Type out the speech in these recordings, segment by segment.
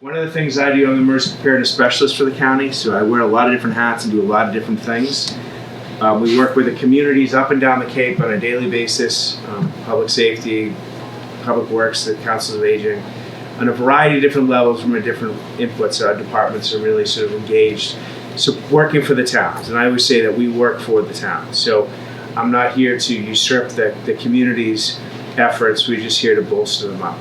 One of the things I do, I'm the emergency preparedness specialist for the county, so I wear a lot of different hats and do a lot of different things. We work with the communities up and down the Cape on a daily basis, public safety, public works, the councils of aging, on a variety of different levels from different inputs. Our departments are really sort of engaged, so working for the towns. And I always say that we work for the towns. So I'm not here to usurp the community's efforts, we're just here to bolster them up.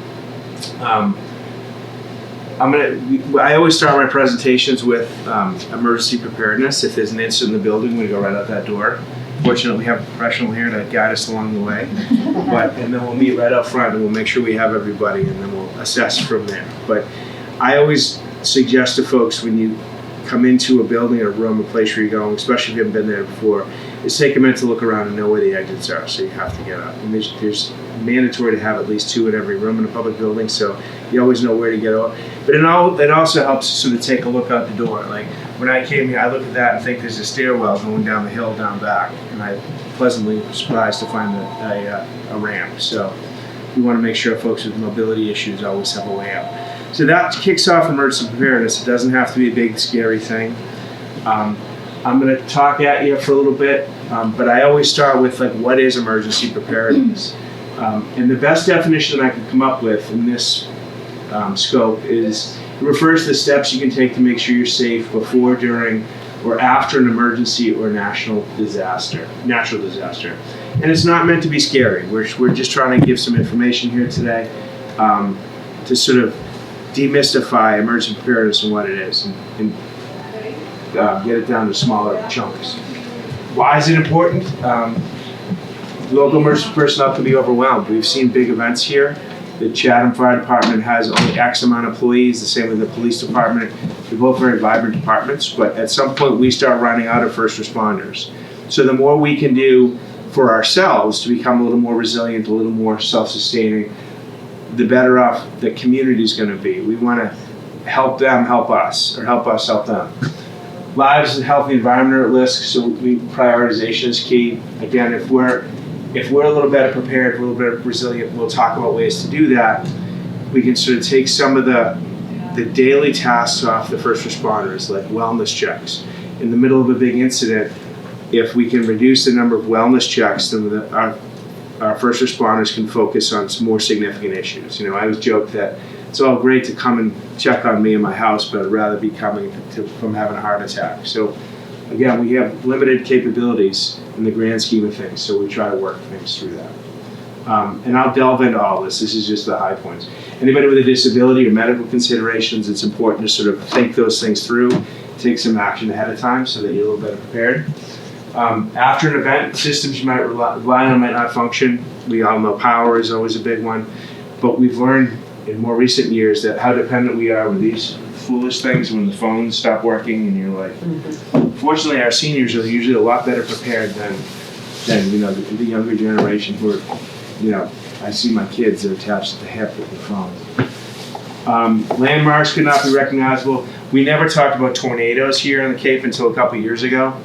I always start my presentations with emergency preparedness. If there's an incident in the building, we go right out that door. Fortunately, we have a professional here to guide us along the way. And then we'll meet right up front and we'll make sure we have everybody and then we'll assess from there. But I always suggest to folks when you come into a building, a room, a place where you're going, especially if you haven't been there before, is take a minute to look around and know where the exits are, so you have to get up. And there's mandatory to have at least 2 in every room in a public building, so you always know where to get out. But it also helps sort of take a look out the door. Like when I came here, I look at that and think there's a stairwell going down the hill down back, and I pleasantly surprised to find a ramp. So we want to make sure folks with mobility issues always have a way out. So that kicks off emergency preparedness. It doesn't have to be a big, scary thing. I'm going to talk at you for a little bit, but I always start with like, what is emergency preparedness? And the best definition that I could come up with in this scope is, it refers to the steps you can take to make sure you're safe before, during, or after an emergency or natural disaster. And it's not meant to be scary. We're just trying to give some information here today to sort of demystify emergency preparedness and what it is, and get it down to smaller chunks. Why is it important? Local emergency personnel can be overwhelmed. We've seen big events here. The Chatham Fire Department has only X amount of employees, the same with the police department. They're both very vibrant departments, but at some point we start running out of first responders. So the more we can do for ourselves to become a little more resilient, a little more self-sustaining, the better off the community is going to be. We want to help them help us, or help us help them. Lives and healthy environment are at risk, so prioritization is key. Again, if we're a little better prepared, a little bit resilient, we'll talk about ways to do that. We can sort of take some of the daily tasks off the first responders, like wellness checks. In the middle of a big incident, if we can reduce the number of wellness checks, then our first responders can focus on some more significant issues. I always joke that it's all great to come and check on me in my house, but I'd rather be coming from having a heart attack. So again, we have limited capabilities in the grand scheme of things, so we try to work things through that. And I'll delve into all this. This is just the high points. Anybody with a disability or medical considerations, it's important to sort of think those things through, take some action ahead of time so that you're a little better prepared. After an event, systems you might rely on might not function. We all know power is always a big one, but we've learned in more recent years that how dependent we are with these foolish things when the phones stop working and you're like, fortunately our seniors are usually a lot better prepared than the younger generation who are, I see my kids are attached to the hip with the phone. Landmarks could not be recognizable. We never talked about tornadoes here in the Cape until a couple years ago,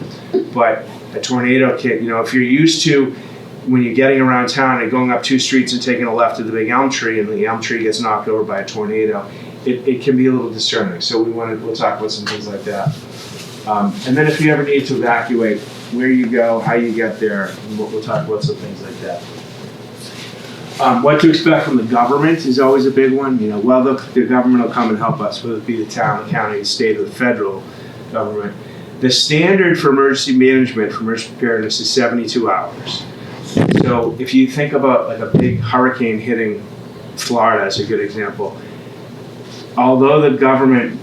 but a tornado if you're used to when you're getting around town and going up 2 streets and taking a left to the big elm tree and the elm tree gets knocked over by a tornado, it can be a little discerning. So we'll talk about some things like that. And then if you ever need to evacuate, where you go, how you get there, and we'll talk about some things like that. What to expect from the government is always a big one. The government will come and help us, whether it be the town, the county, the state, or the federal government. The standard for emergency management, for emergency preparedness, is 72 hours. So if you think about like a big hurricane hitting Florida as a good example, although the government,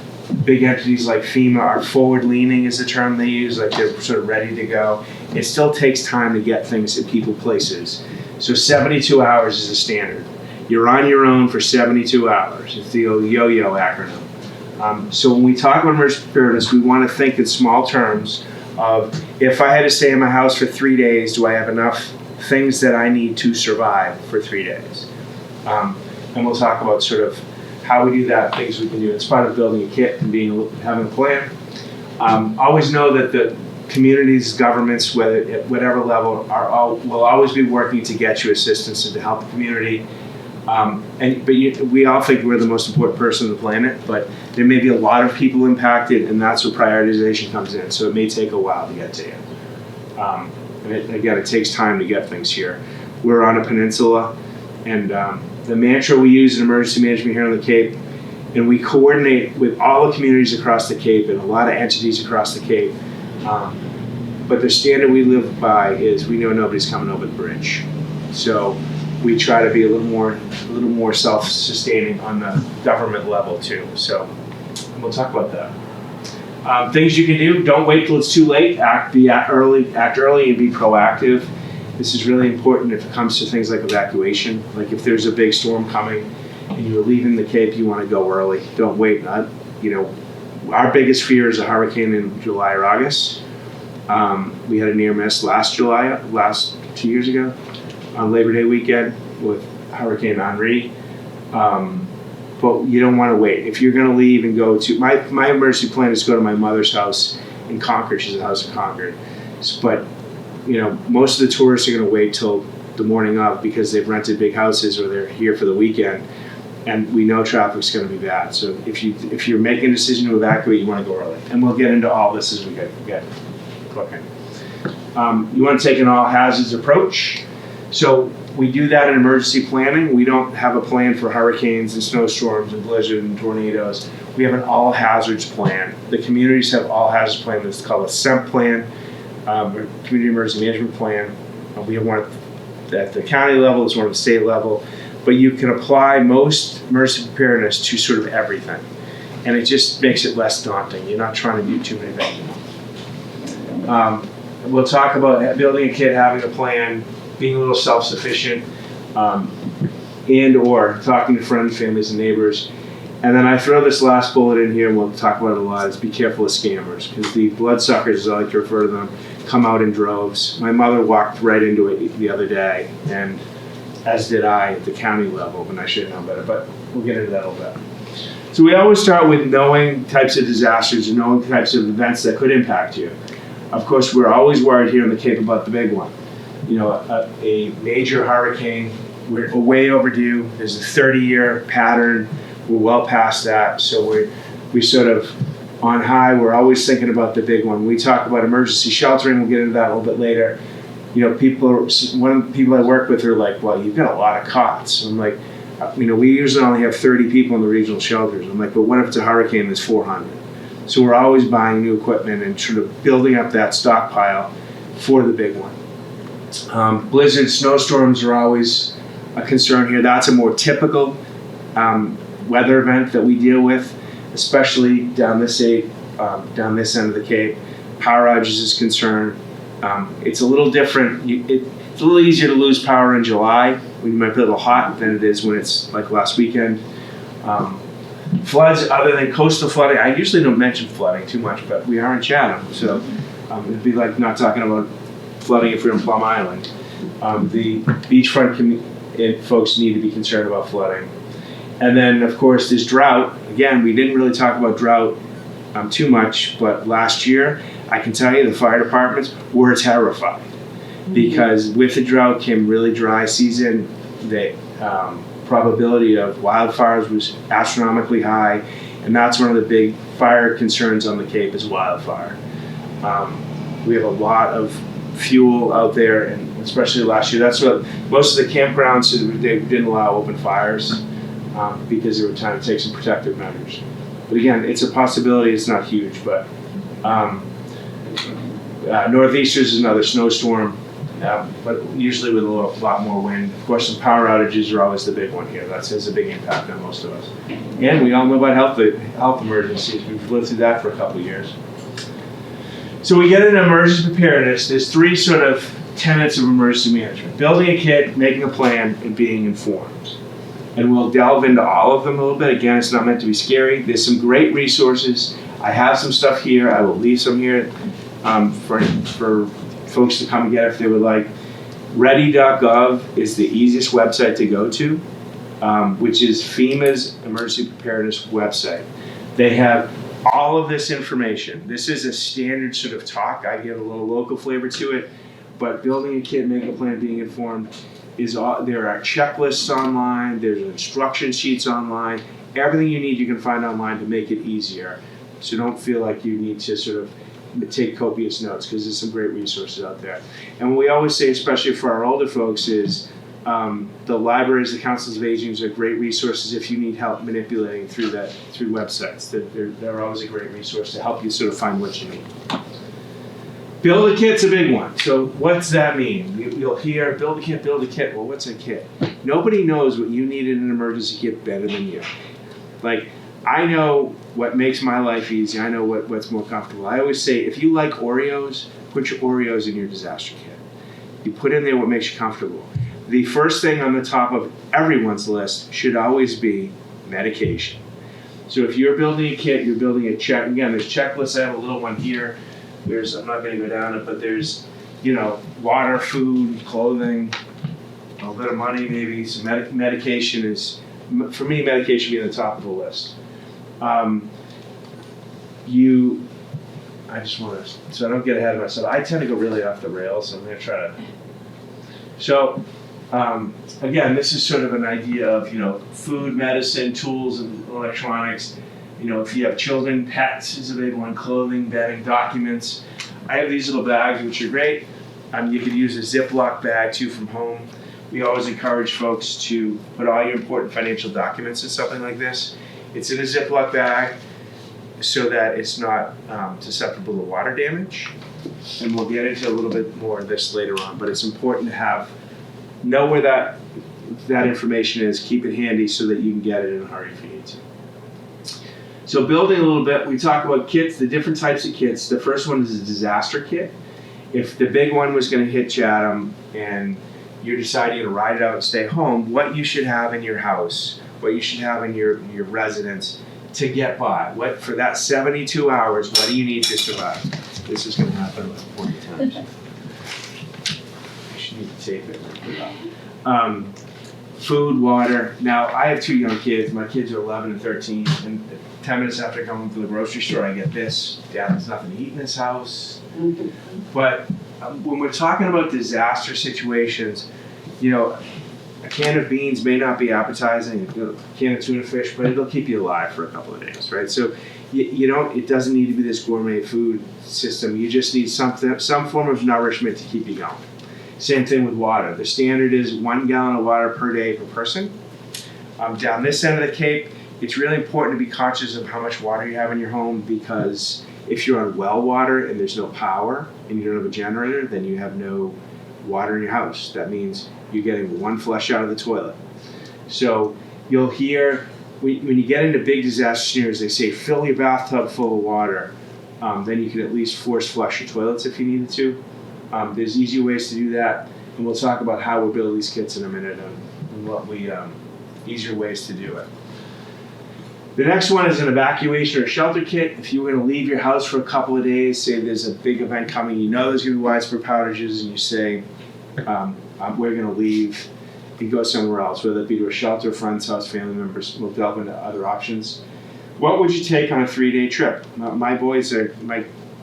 big entities like FEMA are forward-leaning is the term they use, like they're sort of ready to go, it still takes time to get things to people places. So 72 hours is the standard. You're on your own for 72 hours. It's the yo-yo acronym. So when we talk about emergency preparedness, we want to think in small terms of, if I had to stay in my house for 3 days, do I have enough things that I need to survive for 3 days? And we'll talk about sort of how we do that, things we can do. It's part of building a kit and having a plan. Always know that the communities, governments, at whatever level, will always be working to get you assistance and to help the community. We all think we're the most important person on the planet, but there may be a lot of people impacted, and that's where prioritization comes in. So it may take a while to get to you. Again, it takes time to get things here. We're on a peninsula, and the mantra we use in emergency management here on the Cape, and we coordinate with all the communities across the Cape and a lot of entities across the Cape. But the standard we live by is we know nobody's coming over the bridge. So we try to be a little more self-sustaining on the government level too. So we'll talk about that. Things you can do: don't wait till it's too late. Act early, and be proactive. This is really important if it comes to things like evacuation. Like if there's a big storm coming and you're leaving the Cape, you want to go early. Don't wait. Our biggest fear is a hurricane in July or August. We had a near miss last 2 years ago, on Labor Day weekend with Hurricane Henri. But you don't want to wait. If you're going to leave and go to, my emergency plan is to go to my mother's house in Concord. She's a house in Concord. But, most of the tourists are going to wait till the morning of because they've rented big houses or they're here for the weekend. And we know traffic's going to be bad. So if you're making a decision to evacuate, you want to go early. And we'll get into all this as we get cooking. You want to take an all hazards approach. So we do that in emergency planning. We don't have a plan for hurricanes and snowstorms and blizzards and tornadoes. We have an all hazards plan. The communities have all hazards plan. It's called a SEMP plan, or Community Emergency Management Plan. We have one at the county level, there's one at the state level. But you can apply most emergency preparedness to sort of everything. And it just makes it less daunting. You're not trying to do too many things. We'll talk about building a kit, having a plan, being a little self-sufficient, and or talking to friends, families, and neighbors. And then I throw this last bullet in here, and we'll talk about it a lot, is be careful of scammers, because the bloodsuckers, as I like to refer to them, come out in droves. My mother walked right into it the other day, and as did I at the county level, and I should have known better, but we'll get into that a little bit. So we always start with knowing types of disasters and knowing types of events that could impact you. Of course, we're always worried here in the Cape about the big one. A major hurricane, we're way overdue. There's a 30-year pattern. We're well past that. So we sort of on high. We're always thinking about the big one. We talk about emergency sheltering. We'll get into that a little bit later. One of the people I work with are like, well, you've got a lot of cots. I'm like, we usually only have 30 people in the regional shelters. I'm like, but what if it's a hurricane that's 400? So we're always buying new equipment and sort of building up that stockpile for the big one. Blizzards, snowstorms are always a concern here. That's a more typical weather event that we deal with, especially down this end of the Cape. Power outages is concerned. It's a little different. It's a little easier to lose power in July when you might be a little hot than it is when it's like last weekend. Floods, other than coastal flooding, I usually don't mention flooding too much, but we are in Chatham, so it'd be like not talking about flooding if we're in Plum Island. The beachfront folks need to be concerned about flooding. And then, of course, there's drought. Again, we didn't really talk about drought too much, but last year, I can tell you the fire departments were terrified because with the drought came really dry season. The probability of wildfires was astronomically high, and that's one of the big fire concerns on the Cape is wildfire. We have a lot of fuel out there, and especially last year, that's what most of the campgrounds they didn't allow open fires because they were trying to take some protective measures. But again, it's a possibility. It's not huge, but northeasters is another snowstorm, but usually with a lot more wind. Of course, some power outages are always the big one here. That has a big impact on most of us. And we all know about health emergencies. We've lived through that for a couple of years. So we get into emergency preparedness. There's three sort of tenets of emergency management: building a kit, making a plan, and being informed. And we'll delve into all of them a little bit. Again, it's not meant to be scary. There's some great resources. I have some stuff here. I will leave some here for folks to come and get if they would like. Ready.gov is the easiest website to go to, which is FEMA's emergency preparedness website. They have all of this information. This is a standard sort of talk. I give a little local flavor to it, but building a kit, making a plan, being informed there are checklists online, there's instruction sheets online, everything you need you can find online to make it easier. So don't feel like you need to sort of take copious notes, because there's some great resources out there. And what we always say, especially for our older folks, is the libraries, the councils of aging are great resources if you need help manipulating through websites. They're always a great resource to help you sort of find what you need. Build a kit's a big one. So what's that mean? You'll hear build a kit, build a kit. Well, what's a kit? Nobody knows what you need in an emergency kit better than you. Like, I know what makes my life easy. I know what's more comfortable. I always say, if you like Oreos, put your Oreos in your disaster kit. You put in there what makes you comfortable. The first thing on the top of everyone's list should always be medication. So if you're building a kit, you're building a check. Again, there's checklists. I have a little one here. I'm not going to go down it, but there's, water, food, clothing, a little bit of money, maybe some medication is, for me, medication being the top of the list. So I don't get ahead of myself. I tend to go really off the rails. I'm going to try to. So, again, this is sort of an idea of, food, medicine, tools, and electronics. If you have children, pets is a big one, clothing, bedding, documents. I have these little bags, which are great. You could use a Ziploc bag, too, from home. We always encourage folks to put all your important financial documents in something like this. It's in a Ziploc bag so that it's not susceptible to water damage. And we'll get into a little bit more of this later on, but it's important to know where that information is, keep it handy so that you can get it in a hurry if you need to. So building a little bit, we talk about kits, the different types of kits. The first one is a disaster kit. If the big one was going to hit Chatham and you're deciding to ride it out and stay home, what you should have in your house, what you should have in your residence to get by. What for that 72 hours, what do you need to survive? This is going to happen like 40 times. I should need to tape it. Food, water. Now, I have 2 young kids. My kids are 11 and 13, and 10 minutes after I come home from the grocery store, I get this. Dad, there's nothing to eat in this house. But when we're talking about disaster situations, a can of beans may not be appetizing, a can of tuna fish, but it'll keep you alive for a couple of days, right? So it doesn't need to be this gourmet food system. You just need some form of nourishment to keep you going. Same thing with water. The standard is 1 gallon of water per day per person. Down this end of the Cape, it's really important to be conscious of how much water you have in your home, because if you're on well water and there's no power and you don't have a generator, then you have no water in your house. That means you're getting 1 flush out of the toilet. So you'll hear, when you get into big disaster scenarios, they say fill your bathtub full of water. Then you can at least force flush your toilets if you needed to. There's easy ways to do that, and we'll talk about how we build these kits in a minute and what easier ways to do it. The next one is an evacuation or shelter kit. If you were going to leave your house for a couple of days, say there's a big event coming, there's going to be widespread outages, and you say, we're going to leave and go somewhere else, whether it be to a shelter, friend's house, family members. We'll delve into other options. What would you take on a 3-day trip? My boys are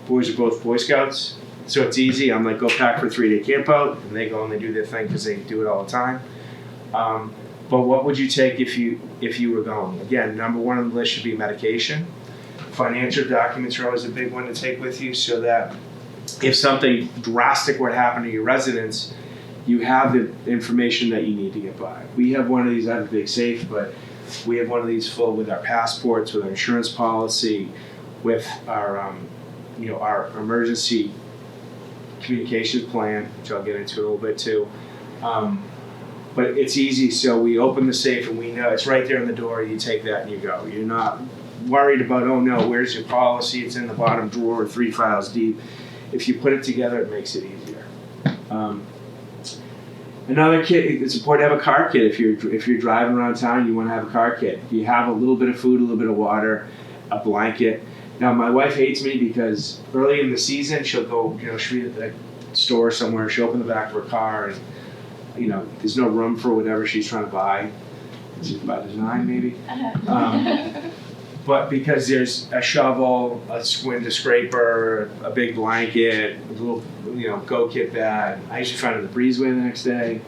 both Boy Scouts, so it's easy. I'm like, go pack for a 3-day camp out, and they go and they do their thing because they do it all the time. But what would you take if you were going? Again, number 1 on the list should be medication. Financial documents are always a big one to take with you, so that if something drastic were to happen to your residence, you have the information that you need to get by. We have one of these. I have a big safe, but we have one of these full with our passports, with our insurance policy, with our our emergency communications plan, which I'll get into a little bit too. But it's easy, so we open the safe and we know it's right there in the door. You take that and you go. You're not worried about, oh no, where's your policy? It's in the bottom drawer, 3 files deep. If you put it together, it makes it easier. Another kit, it's important to have a car kit. If you're driving around town, you want to have a car kit. You have a little bit of food, a little bit of water, a blanket. Now, my wife hates me because early in the season, she'll go, she'll be at the store somewhere, she'll open the back of her car, and there's no room for whatever she's trying to buy. It's by design, maybe. But because there's a shovel, a window scraper, a big blanket, a little, go kit bag. I usually find it at the breezeway the next day.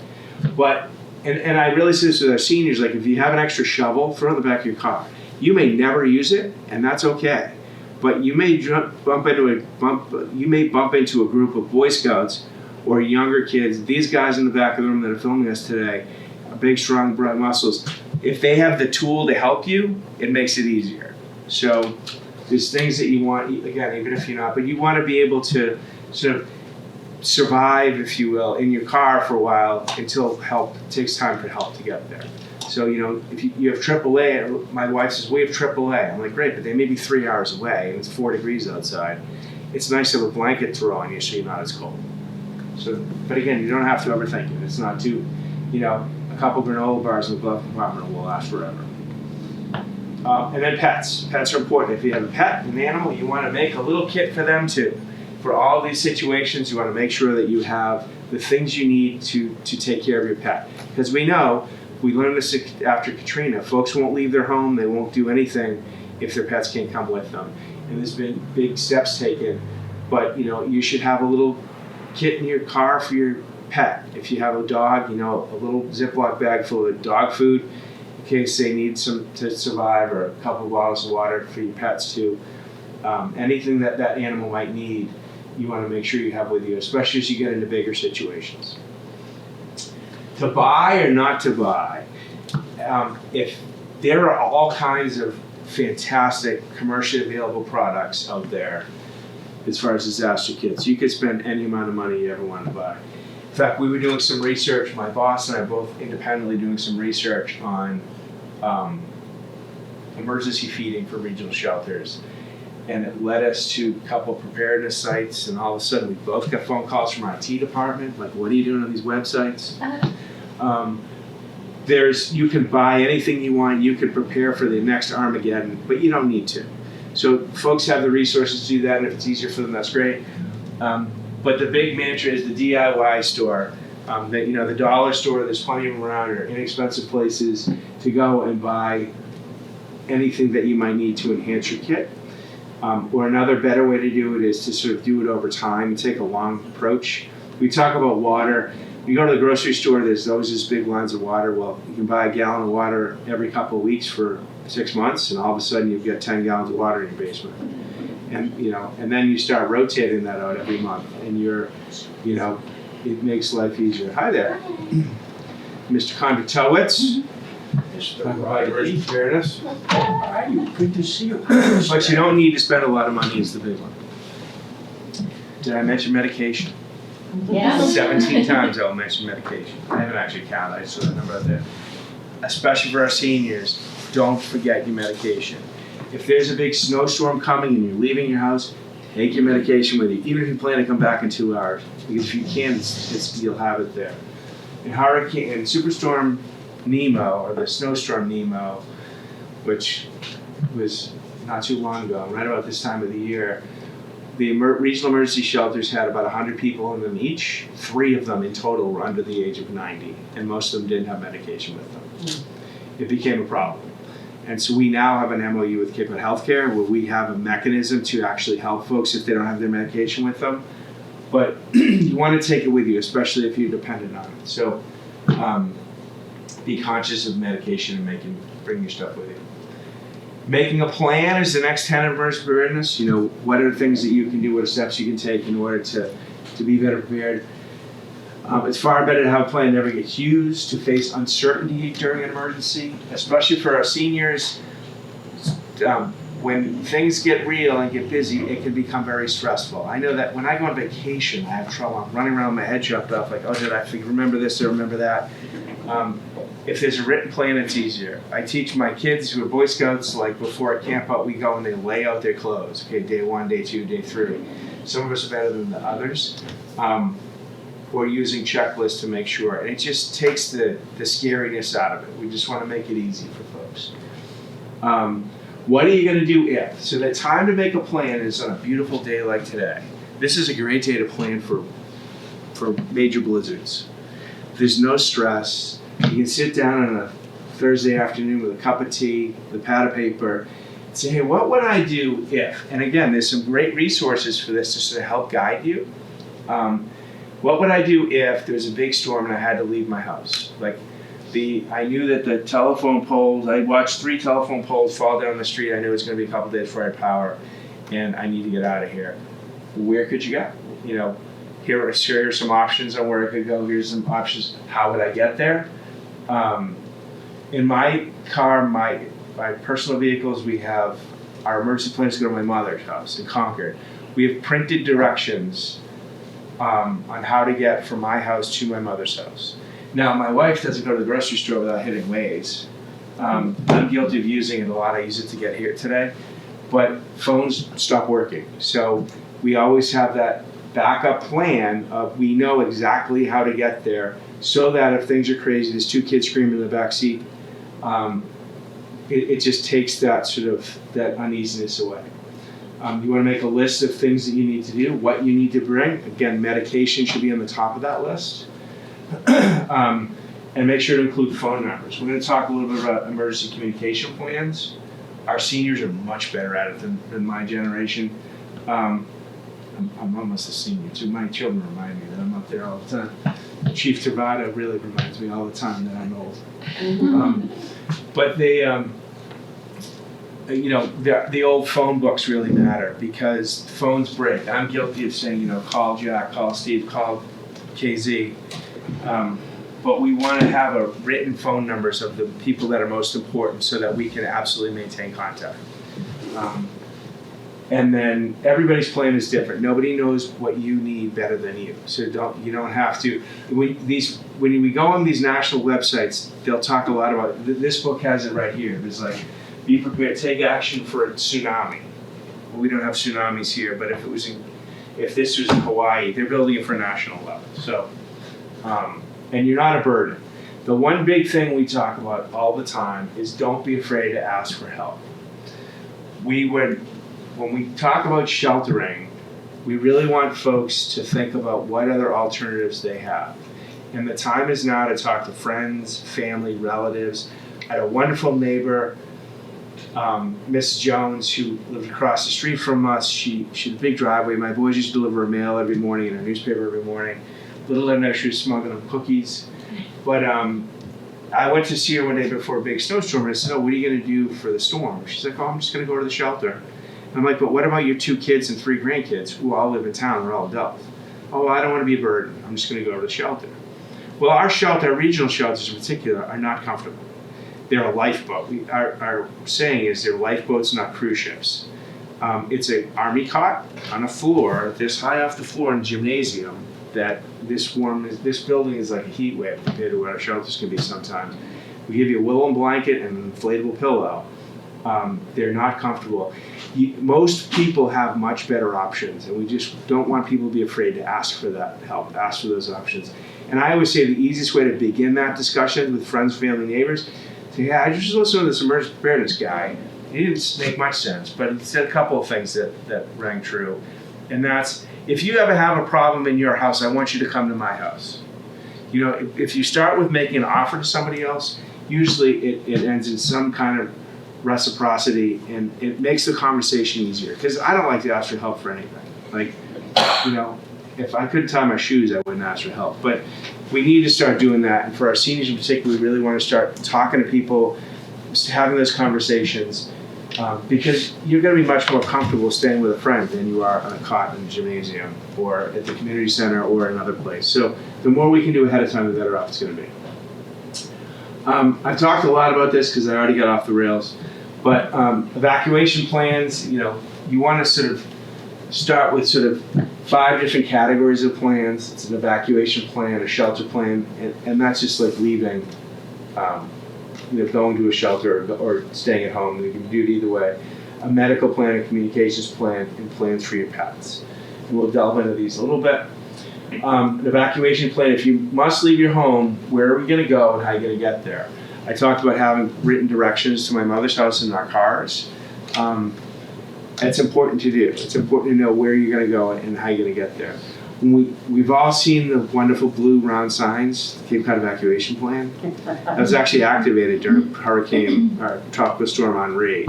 But, and I really say this with our seniors, like if you have an extra shovel, throw it in the back of your car. You may never use it, and that's okay. But you may bump into a group of Boy Scouts or younger kids. These guys in the back of the room that are filming us today, big, strong, broad muscles. If they have the tool to help you, it makes it easier. So there's things that you want, again, even if you're not, but you want to be able to sort of survive, if you will, in your car for a while until it takes time for help to get there. So, if you have AAA, my wife says, we have AAA. I'm like, great, but they may be 3 hours away and it's 4 degrees outside. It's nice to have a blanket throw on you so you're not as cold. So, but again, you don't have to overthink it. It's not too, a couple granola bars in the glove compartment will last forever. And then pets. Pets are important. If you have a pet, an animal, you want to make a little kit for them too. For all these situations, you want to make sure that you have the things you need to take care of your pet. Because we know, we learned this after Katrina, folks won't leave their home, they won't do anything if their pets can't come with them. And there's been big steps taken, but you should have a little kit in your car for your pet. If you have a dog, a little Ziploc bag full of dog food in case they need some to survive, or a couple of bottles of water for your pets too. Anything that animal might need, you want to make sure you have with you, especially as you get into bigger situations. To buy or not to buy, if there are all kinds of fantastic commercially available products out there as far as disaster kits. You could spend any amount of money you ever want to buy. In fact, we were doing some research, my boss and I both independently doing some research on emergency feeding for regional shelters. And it led us to a couple of preparedness sites, and all of a sudden we both got phone calls from our IT department, like, what are you doing on these websites? You can buy anything you want, you can prepare for the next Armageddon, but you don't need to. So folks have the resources to do that, and if it's easier for them, that's great. But the big mantra is the DIY store. The dollar store, there's plenty of them around, or inexpensive places to go and buy anything that you might need to enhance your kit. Or another better way to do it is to sort of do it over time and take a long approach. We talk about water. You go to the grocery store, there's always these big lines of water. Well, you can buy a gallon of water every couple of weeks for 6 months, and all of a sudden you've got 10 gallons of water in your basement. And then you start rotating that out every month, and it makes life easier. Hi there. Mr. Kondratowicz. Mr. Preparedness. How are you? Good to see you. But you don't need to spend a lot of money is the big one. Did I mention medication? Yeah. 17 times I'll mention medication. I haven't actually counted, I just saw the number out there. Especially for our seniors, don't forget your medication. If there's a big snowstorm coming and you're leaving your house, take your medication with you, even if you plan to come back in 2 hours. Because if you can, you'll have it there. In Superstorm Nemo, or the snowstorm Nemo, which was not too long ago, right about this time of the year, the regional emergency shelters had about 100 people in them each. 3 of them in total were under the age of 90, and most of them didn't have medication with them. It became a problem. And so we now have an MOU with Cape Cod Healthcare where we have a mechanism to actually help folks if they don't have their medication with them. But you want to take it with you, especially if you're dependent on it. So be conscious of medication and bring your stuff with you. Making a plan is the next tenet of emergency preparedness. What are the things that you can do, what are steps you can take in order to be better prepared. It's far better to have a plan that never gets used to face uncertainty during an emergency, especially for our seniors. When things get real and get busy, it can become very stressful. I know that when I go on vacation, I have trouble. I'm running around with my head chopped off, like, oh, did I remember this or remember that? If there's a written plan, it's easier. I teach my kids who are Boy Scouts, like before a camp out, we go and they lay out their clothes. Okay, day 1, day 2, day 3. Some of us are better than the others. Or using checklists to make sure. And it just takes the scariness out of it. We just want to make it easy for folks. What are you going to do if? So the time to make a plan is on a beautiful day like today. This is a great day to plan for major blizzards. There's no stress. You can sit down on a Thursday afternoon with a cup of tea, with a pad of paper, and say, hey, what would I do if? And again, there's some great resources for this to sort of help guide you. What would I do if there's a big storm and I had to leave my house? I knew that the telephone poles, I watched 3 telephone poles fall down the street. I knew it was going to be a couple days before I had power, and I need to get out of here. Where could you go? Here are some options on where I could go. Here's some options. How would I get there? In my car, my personal vehicles, we have our emergency plans go to my mother's house in Concord. We have printed directions on how to get from my house to my mother's house. Now, my wife doesn't go to the grocery store without hitting Waze. I'm guilty of using it a lot. I use it to get here today. But phones stop working. So we always have that backup plan of we know exactly how to get there so that if things are crazy, there's 2 kids screaming in the back seat, it just takes that sort of that uneasiness away. You want to make a list of things that you need to do, what you need to bring. Again, medication should be on the top of that list. And make sure to include phone numbers. We're going to talk a little bit about emergency communication plans. Our seniors are much better at it than my generation. I'm almost a senior too. My children remind me that I'm up there all the time. Chief Travada really reminds me all the time that I'm old. But they, the old phone books really matter because phones break. I'm guilty of saying, call Jack, call Steve, call KZ. But we want to have a written phone numbers of the people that are most important so that we can absolutely maintain contact. And then everybody's plan is different. Nobody knows what you need better than you. So you don't have to. When we go on these national websites, they'll talk a lot about. This book has it right here. There's be prepared, take action for a tsunami. Well, we don't have tsunamis here, but if this was in Hawaii, they're building it for a national level. So, and you're not a burden. The one big thing we talk about all the time is don't be afraid to ask for help. When we talk about sheltering, we really want folks to think about what other alternatives they have. And the time is now to talk to friends, family, relatives. I had a wonderful neighbor, Miss Jones, who lived across the street from us. She had a big driveway. My boys used to deliver her mail every morning and her newspaper every morning. Little did I know she was smuggling them cookies. But I went to see her one day before a big snowstorm and I said, what are you going to do for the storm? She's like, I'm just going to go to the shelter. And I'm like, but what about your 2 kids and 3 grandkids who all live in town? They're all adults. Oh, I don't want to be a burden. I'm just going to go to the shelter. Well, our regional shelters in particular, are not comfortable. They're a lifeboat. Our saying is they're lifeboats, not cruise ships. It's an army cot on a floor this high off the floor in the gymnasium that this building is like a heat wave compared to what our shelters can be sometimes. We give you a woolen blanket and an inflatable pillow. They're not comfortable. Most people have much better options, and we just don't want people to be afraid to ask for that help, ask for those options. And I always say the easiest way to begin that discussion with friends, family, neighbors, say, I just listened to this emergency preparedness guy. He didn't make much sense, but he said a couple of things that rang true. And that's, if you ever have a problem in your house, I want you to come to my house. If you start with making an offer to somebody else, usually it ends in some kind of reciprocity, and it makes the conversation easier. Because I don't like to ask for help for anything. If I couldn't tie my shoes, I wouldn't ask for help. But we need to start doing that. And for our seniors in particular, we really want to start talking to people, having those conversations, because you're going to be much more comfortable staying with a friend than you are on a cot in the gymnasium or at the community center or another place. So the more we can do ahead of time, the better off it's going to be. I've talked a lot about this because I already got off the rails, but evacuation plans, you want to sort of start with sort of 5 different categories of plans. It's an evacuation plan, a shelter plan, and that's just like leaving, going to a shelter or staying at home. You can do it either way. A medical plan, a communications plan, and plans for your pets. And we'll delve into these a little bit. An evacuation plan, if you must leave your home, where are we going to go and how are you going to get there? I talked about having written directions to my mother's house in our cars. That's important to do. It's important to know where you're going to go and how you're going to get there. We've all seen the wonderful blue round signs, the Cape Cod evacuation plan. That was actually activated during Tropical Storm Henri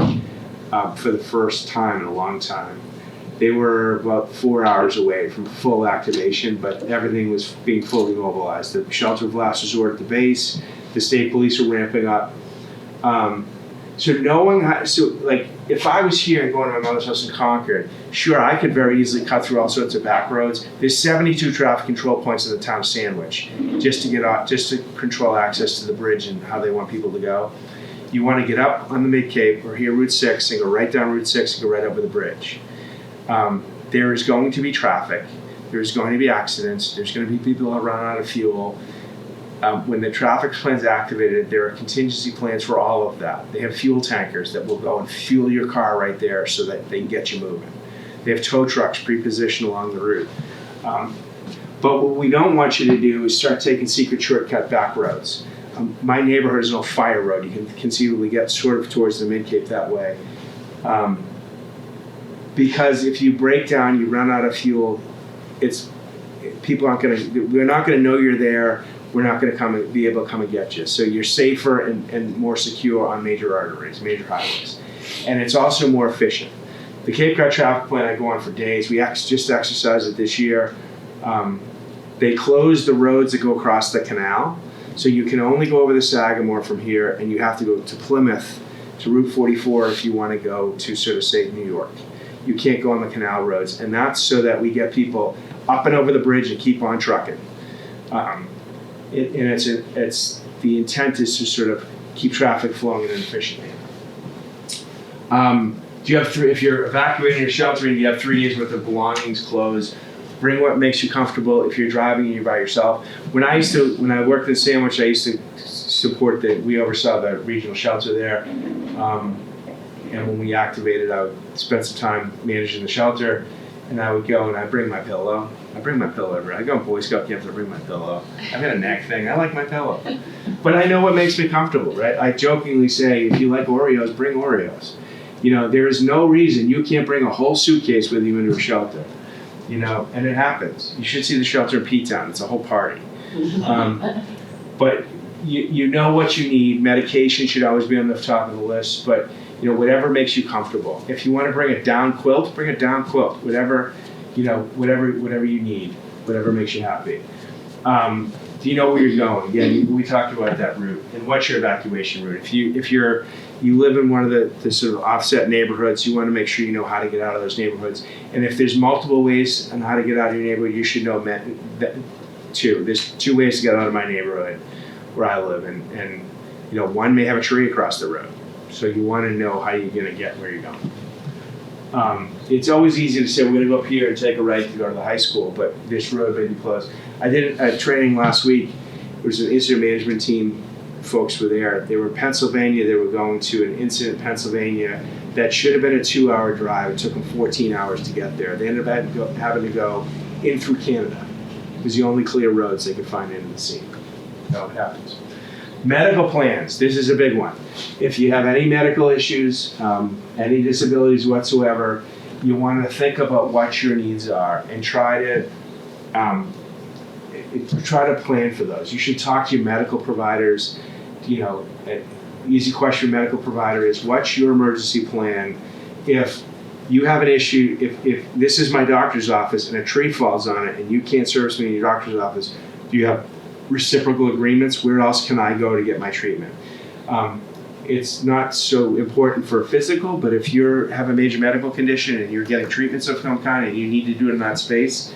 for the first time in a long time. They were about 4 hours away from full activation, but everything was being fully mobilized. The shelter of last resort at the base, the state police were ramping up. So knowing how, if I was here and going to my mother's house in Concord, sure, I could very easily cut through all sorts of back roads. There's 72 traffic control points in the town of Sandwich just to control access to the bridge and how they want people to go. You want to get up on the Mid-Cape or here Route 6 and go right down Route 6 and go right over the bridge. There is going to be traffic. There's going to be accidents. There's going to be people that run out of fuel. When the traffic plan's activated, there are contingency plans for all of that. They have fuel tankers that will go and fuel your car right there so that they can get you moving. They have tow trucks pre-positioned along the route. But what we don't want you to do is start taking secret shortcut back roads. My neighborhood is no fire road. You can conceivably get sort of towards the Mid-Cape that way. Because if you break down, you run out of fuel, we're not gonna know you're there. We're not going to be able to come and get you. So you're safer and more secure on major arteries, major highways. And it's also more efficient. The Cape Cod traffic plan, I go on for days. We just exercised it this year. They closed the roads that go across the canal. So you can only go over the Sagamore from here, and you have to go to Plymouth, to Route 44 if you want to go to sort of say New York. You can't go on the canal roads. And that's so that we get people up and over the bridge and keep on trucking. It's the intent is to sort of keep traffic flowing in an efficient manner. If you're evacuating or sheltering, you have 3 days worth of belongings, clothes. Bring what makes you comfortable. If you're driving and you're by yourself. When I worked in Sandwich, I used to support we oversaw the regional shelter there. And when we activated, I would spend some time managing the shelter, and I would go and I'd bring my pillow. I bring my pillow everywhere. I go on Boy Scout camp, I bring my pillow. I've got a neck thing. I like my pillow. But I know what makes me comfortable, right? I jokingly say, if you like Oreos, bring Oreos. There is no reason you can't bring a whole suitcase with you into a shelter. And it happens. You should see the shelter in P-Town. It's a whole party. But you know what you need. Medication should always be on the top of the list. But whatever makes you comfortable. If you want to bring a down quilt, bring a down quilt. Whatever you need, whatever makes you happy. Do you know where you're going? Again, we talked about that route. And what's your evacuation route? If you live in one of the sort of offset neighborhoods, you want to make sure you know how to get out of those neighborhoods. And if there's multiple ways on how to get out of your neighborhood, you should know that two. There's 2 ways to get out of my neighborhood where I live, and one may have a tree across the road. So you want to know how you're going to get where you're going. It's always easy to say we're going to go up here and take a right to go to the high school, but this road may be closed. I did a training last week. It was an incident management team. Folks were there. They were in Pennsylvania. They were going to an incident in Pennsylvania that should have been a 2-hour drive. It took them 14 hours to get there. They ended up having to go in through Canada. It was the only clear roads they could find into the scene. That's how it happens. Medical plans. This is a big one. If you have any medical issues, any disabilities whatsoever, you want to think about what your needs are and try to plan for those. You should talk to your medical providers. An easy question for medical provider is, what's your emergency plan if you have an issue, if this is my doctor's office and a tree falls on it and you can't service me in your doctor's office, do you have reciprocal agreements? Where else can I go to get my treatment? It's not so important for physical, but if you have a major medical condition and you're getting treatments of some kind and you need to do it in that space,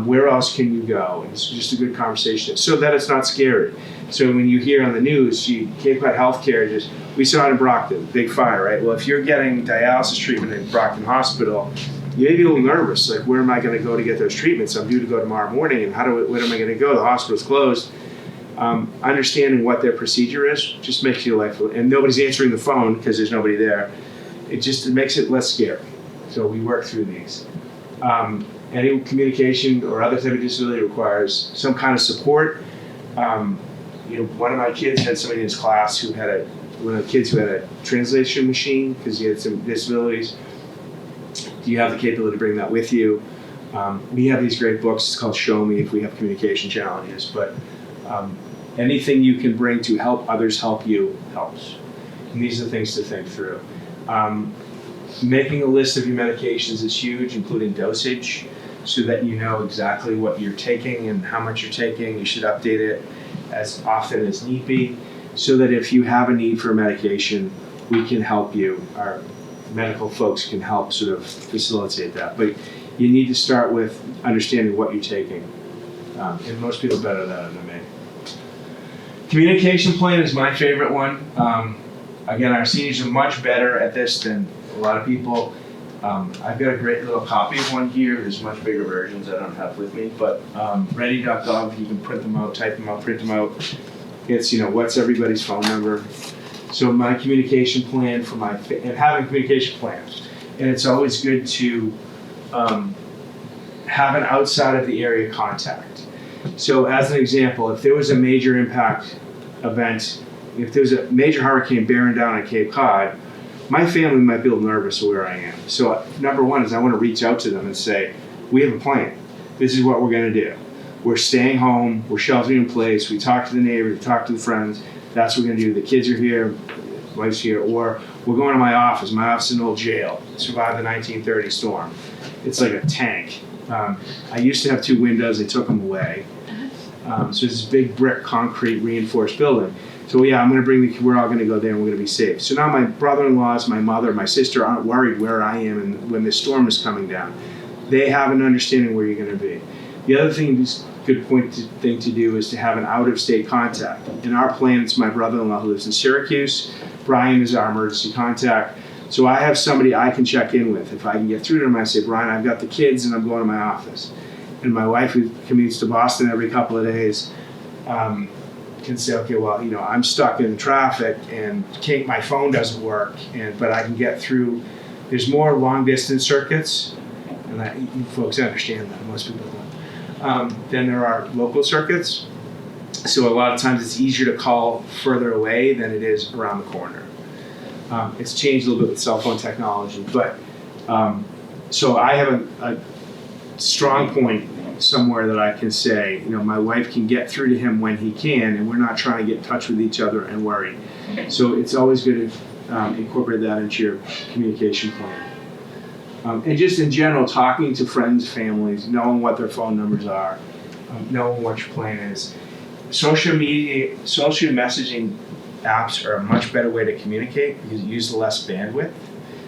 where else can you go? And it's just a good conversation so that it's not scary. So when you hear on the news, Cape Cod Healthcare, we saw it in Brockton, big fire, right? Well, if you're getting dialysis treatment in Brockton Hospital, you may be a little nervous, like where am I going to go to get those treatments? I'm due to go tomorrow morning, and when am I going to go? The hospital's closed. Understanding what their procedure is just makes your life, and nobody's answering the phone because there's nobody there. It makes it less scary. So we work through these. Any communication or other type of disability requires some kind of support. One of my kids had somebody in his class who had one of the kids who had a translation machine because he had some disabilities. Do you have the capability to bring that with you? We have these great books. It's called Show Me if we have communication challenges. But anything you can bring to help others help you helps. And these are the things to think through. Making a list of your medications is huge, including dosage, so that you know exactly what you're taking and how much you're taking. You should update it as often as need be, so that if you have a need for a medication, we can help you. Our medical folks can help sort of facilitate that. But you need to start with understanding what you're taking. And most people are better at that than me. Communication plan is my favorite one. Again, our seniors are much better at this than a lot of people. I've got a great little copy of one here. There's much bigger versions I don't have with me, but ready.gov, you can print them out, type them out, print them out. It's, what's everybody's phone number. So my communication plan and having communication plans. And it's always good to have an outside of the area contact. So as an example, if there was a major impact event, if there was a major hurricane bearing down on Cape Cod, my family might be a little nervous of where I am. So number one is I want to reach out to them and say, we have a plan. This is what we're going to do. We're staying home. We're sheltering in place. We talk to the neighbors. We talk to the friends. That's what we're going to do. The kids are here. Wife's here. Or we're going to my office. My office is an old jail. It survived the 1930 storm. It's like a tank. I used to have 2 windows. They took them away. So it's this big brick concrete reinforced building. So yeah, we're all going to go there and we're going to be safe. So now my brother-in-laws, my mother, my sister aren't worried where I am and when the storm is coming down. They have an understanding where you're going to be. The other thing, thing to do is to have an out-of-state contact. In our plan, it's my brother-in-law who lives in Syracuse. Brian is our emergency contact. So I have somebody I can check in with. If I can get through to them, I say, Brian, I've got the kids and I'm going to my office. And my wife, who commutes to Boston every couple of days, can say, okay, well, I'm stuck in traffic and my phone doesn't work, but I can get through. There's more long distance circuits, and you folks understand that, most people don't, than there are local circuits. So a lot of times it's easier to call further away than it is around the corner. It's changed a little bit with cell phone technology, but so I have a strong point somewhere that I can say, my wife can get through to him when he can, and we're not trying to get in touch with each other and worry. So it's always good to incorporate that into your communication plan. And just in general, talking to friends, families, knowing what their phone numbers are, knowing what your plan is. Social messaging apps are a much better way to communicate because you use less bandwidth.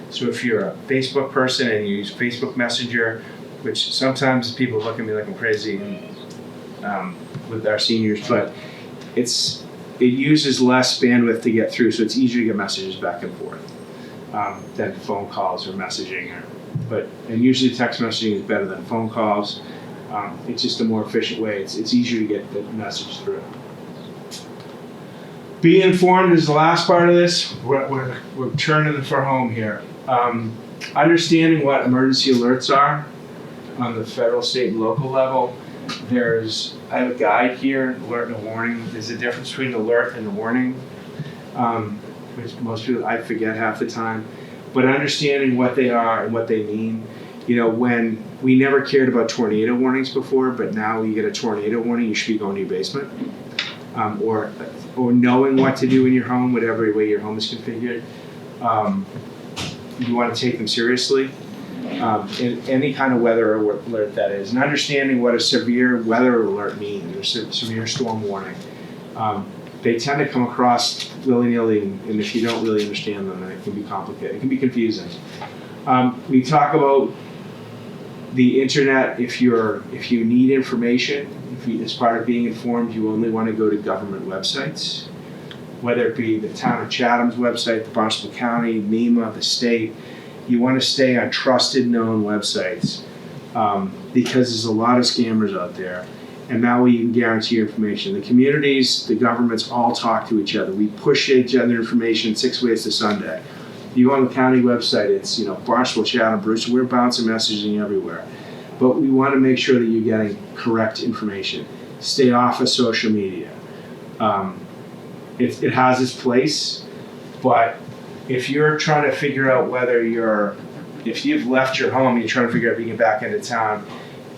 So if you're a Facebook person and you use Facebook Messenger, which sometimes people look at me like I'm crazy with our seniors, but it uses less bandwidth to get through, so it's easier to get messages back and forth than phone calls or messaging. And usually text messaging is better than phone calls. It's just a more efficient way. It's easier to get the message through. Be informed is the last part of this. We're turning for home here. Understanding what emergency alerts are on the federal, state, and local level. I have a guide here, alert and a warning. There's a difference between alert and a warning, which most people, I forget half the time. But understanding what they are and what they mean. When we never cared about tornado warnings before, but now you get a tornado warning, you should be going to your basement. Or knowing what to do in your home, whatever way your home is configured. You want to take them seriously. In any kind of weather alert that is, and understanding what a severe weather alert means, or severe storm warning. They tend to come across willy-nilly, and if you don't really understand them, then it can be complicated. It can be confusing. We talk about the internet. If you need information, as part of being informed, you only want to go to government websites, whether it be the town of Chatham's website, the Barnstable County, NEMA, the state. You want to stay on trusted, known websites because there's a lot of scammers out there. And now we can guarantee your information. The communities, the governments all talk to each other. We push each other information 6 ways to Sunday. You go on the county website, it's Barnstable, Chatham, Brewster. We're bouncing messaging everywhere. But we want to make sure that you're getting correct information. Stay off of social media. It has its place, but if you're trying to figure out if you've left your home and you're trying to figure out if you can get back into town,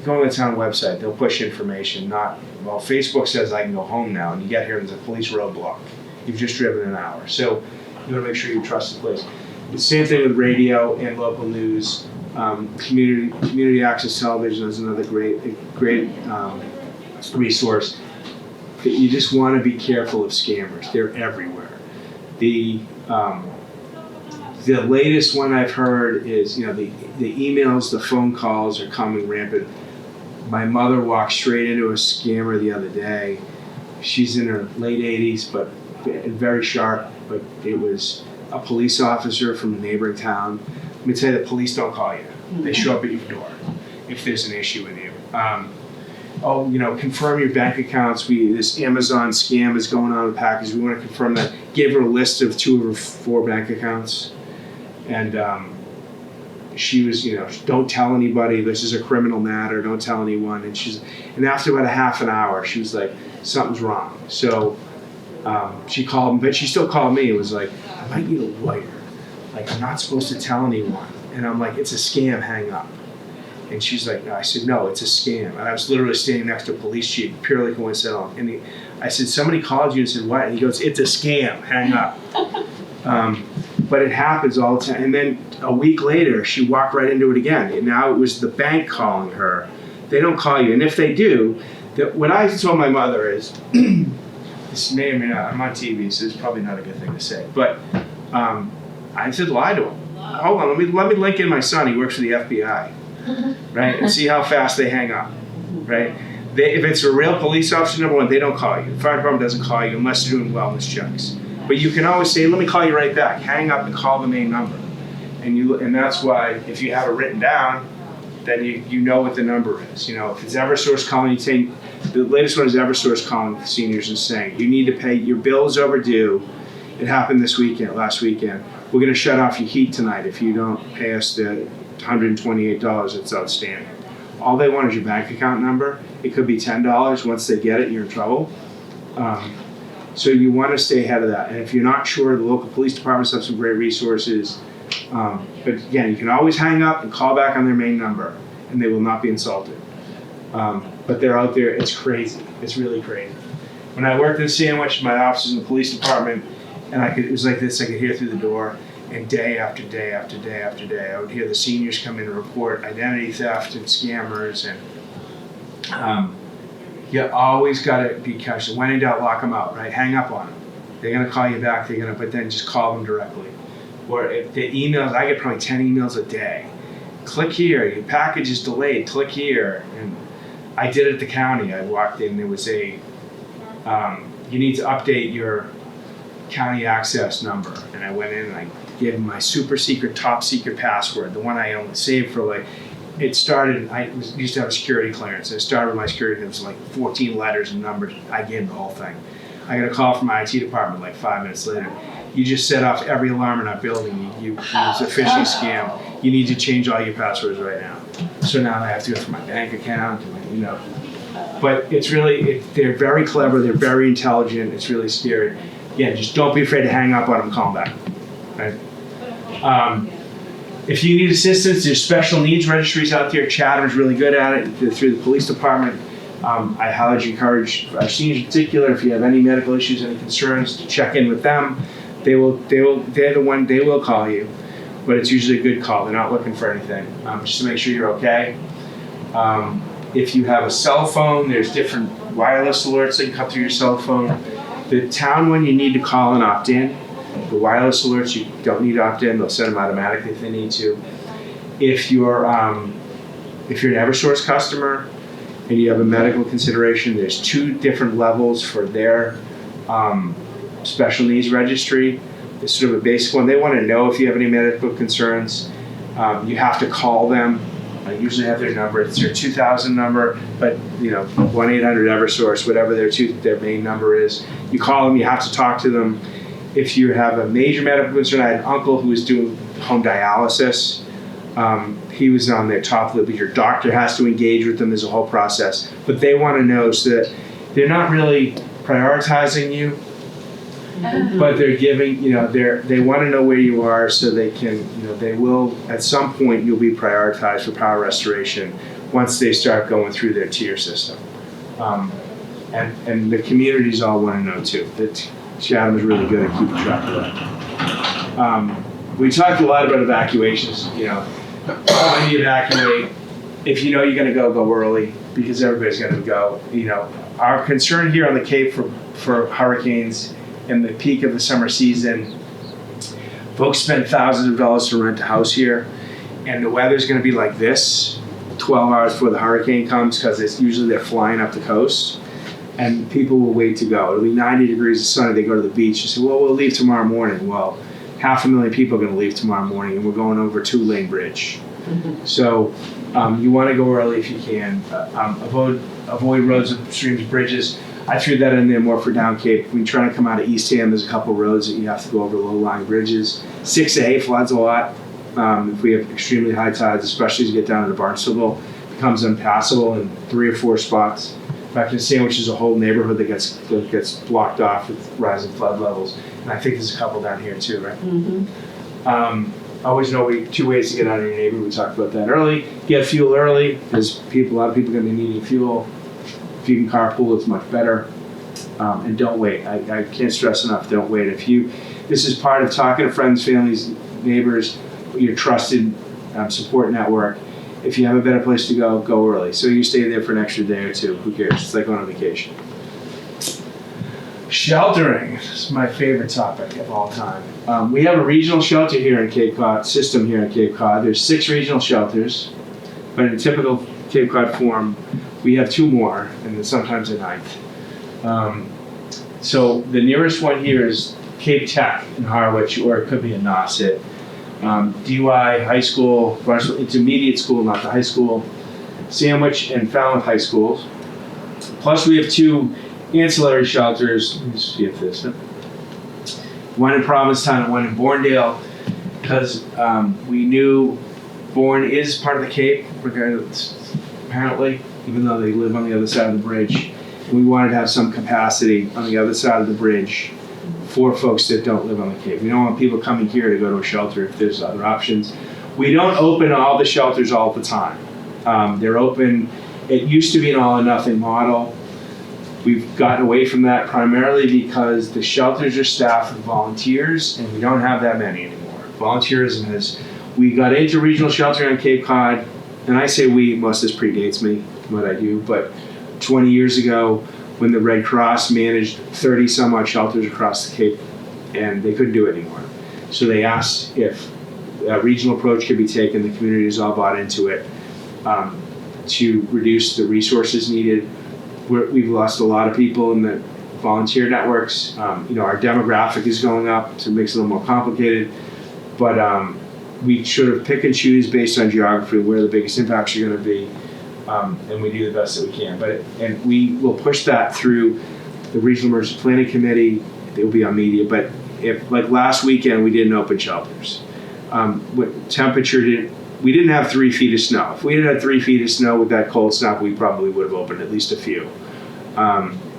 go on the town website. They'll push information. Facebook says I can go home now, and you get here and there's a police roadblock. You've just driven an hour. So you want to make sure you trust the place. The same thing with radio and local news. Community access television is another great resource. You just want to be careful of scammers. They're everywhere. The latest one I've heard is, the emails, the phone calls are coming rampant. My mother walked straight into a scammer the other day. She's in her late 80s, but very sharp. But it was a police officer from a neighboring town. Let me tell you, the police don't call you. They show up at your door if there's an issue with you. Confirm your bank accounts. This Amazon scam is going on with the package. We want to confirm that. Give her a list of 2 of her 4 bank accounts. And she was, don't tell anybody. This is a criminal matter. Don't tell anyone. And after about a half an hour, she was like, something's wrong. So she called, but she still called me. It was like, I might need a lawyer. Like, I'm not supposed to tell anyone. And I'm like, it's a scam, hang up. And she's like, no. I said, no, it's a scam. And I was literally standing next to a police chief, purely coincidental. And I said, somebody called you and said, what? And he goes, it's a scam, hang up. But it happens all the time. And then a week later, she walked right into it again. And now it was the bank calling her. They don't call you. And if they do, what I told my mother is, this may or may not, I'm on TV, so it's probably not a good thing to say. But I said, lie to him. Hold on, let me link in my son. He works for the FBI, right? And see how fast they hang up, right? If it's a real police officer, number one, they don't call you. The fire department doesn't call you unless you're doing wellness checks. But you can always say, let me call you right back. Hang up and call the main number. And that's why if you have it written down, then you know what the number is. If it's Eversource calling, you say, the latest one is Eversource calling seniors and saying, you need to pay, your bill is overdue. It happened last weekend. We're going to shut off your heat tonight if you don't pay us the $128 that's outstanding. All they want is your bank account number. It could be $10. Once they get it, you're in trouble. So you want to stay ahead of that. And if you're not sure, the local police departments have some great resources. But again, you can always hang up and call back on their main number, and they will not be insulted. But they're out there. It's crazy. It's really crazy. When I worked in Sandwich, my office was in the police department, and it was like this. I could hear through the door, and day after day after day after day, I would hear the seniors come in and report identity theft and scammers. And you always got to be cautious. When in doubt, lock them out. Right? Hang up on them. They're gonna call you back. But then just call them directly. Or if the emails, I get probably 10 emails a day. Click here. Your package is delayed. Click here. And I did it at the county. I walked in. There was you need to update your county access number. And I went in and I gave them my super secret, top secret password, the one I only saved for it started, used to have a security clearance. It started with my security, it was 14 letters and numbers. I gave them the whole thing. I got a call from my IT department 5 minutes later. You just set off every alarm in our building. It's a phishing scam. You need to change all your passwords right now. So now I have to go through my bank account, But it's really, they're very clever, they're very intelligent, it's really scary. Yeah, just don't be afraid to hang up on them, call them back. Right? If you need assistance, there's special needs registries out there. Chatham is really good at it through the police department. I highly encourage our seniors in particular, if you have any medical issues, any concerns, to check in with them. They're the one, they will call you, but it's usually a good call. They're not looking for anything, just to make sure you're okay. If you have a cell phone, there's different wireless alerts that can come through your cell phone. The town one you need to call and opt in. The wireless alerts you don't need to opt in. They'll send them automatically if they need to. If you're an Eversource customer and you have a medical consideration, there's 2 different levels for their special needs registry. It's sort of a basic one. They want to know if you have any medical concerns. You have to call them. I usually have their number. It's their 2000 number, but 1-800-EVERSOURCE, whatever their main number is. You call them. You have to talk to them. If you have a major medical concern, I had an uncle who was doing home dialysis. He was on their top list. Your doctor has to engage with them. There's a whole process, but they want to know so that they're not really prioritizing you, but they're giving, they want to know where you are so they can, they will, at some point, you'll be prioritized for power restoration once they start going through their tier system. And the communities all want to know too. That Chatham is really good at keeping track of that. We talked a lot about evacuations, you know, when you evacuate, if you know you're gonna go early, because everybody's gonna go. You know, our concern here on the Cape for hurricanes and the peak of the summer season, folks spend thousands of dollars to rent a house here, and the weather's gonna be like this 12 hours before the hurricane comes, because it's usually they're flying up the coast, and people will wait to go. It'll be 90 degrees of sun, they go to the beach, and say, well, we'll leave tomorrow morning. Well, 500,000 people are gonna leave tomorrow morning, and we're going over a 2-lane bridge. So you wanna go early if you can. Avoid roads, streams, bridges. I threw that in there more for down Cape. When you're trying to come out of Eastham, there's a couple roads that you have to go over low-lying bridges. 6A floods a lot. If we have extremely high tides, especially as you get down to Barnstable, it becomes impassable in 3 or 4 spots. In fact, in Sandwich is a whole neighborhood that gets blocked off with rising flood levels. And I think there's a couple down here too, right? Mm-hmm. Always know 2 ways to get out of your neighborhood. We talked about that early. Get fuel early, because a lot of people are going to be needing fuel. If you can carpool, it's much better. And don't wait. I can't stress enough, don't wait. This is part of talking to friends, families, neighbors, your trusted support network. If you have a better place to go, go early. So you stay there for an extra day or 2. Who cares? It's like going on vacation. Sheltering is my favorite topic of all time. We have a regional shelter here in Cape Cod, system here in Cape Cod. There's 6 regional shelters, but in typical Cape Cod form, we have 2 more, and then sometimes a 9th. So the nearest one here is Cape Tech in Harwich, or it could be in Nauset. DY High School, Barnstable Intermediate School, not the high school, Sandwich and Falmouth High Schools. Plus we have 2 ancillary shelters. Let me see if this, one in Provincetown and one in Bourndale, because we knew Bourne is part of the Cape, regardless, apparently, even though they live on the other side of the bridge. And we wanted to have some capacity on the other side of the bridge for folks that don't live on the Cape. We don't want people coming here to go to a shelter if there's other options. We don't open all the shelters all the time. They're open, it used to be an all or nothing model. We've gotten away from that primarily because the shelters are staffed with volunteers, and we don't have that many anymore. Volunteerism we got into regional sheltering on Cape Cod, and I say we, most of this predates me, what I do, but 20 years ago when the Red Cross managed 30 some odd shelters across the Cape, and they couldn't do it anymore. So they asked if a regional approach could be taken. The communities all bought into it to reduce the resources needed. We've lost a lot of people in the volunteer networks. Our demographic is going up, so it makes it a little more complicated. But we sort of pick and choose based on geography where the biggest impacts are going to be, and we do the best that we can. And we will push that through the Regional Emergency Planning Committee. It will be on media. But if, like last weekend, we didn't open shelters. What temperature we didn't have 3 feet of snow. If we had had 3 feet of snow with that cold snap, we probably would have opened at least a few.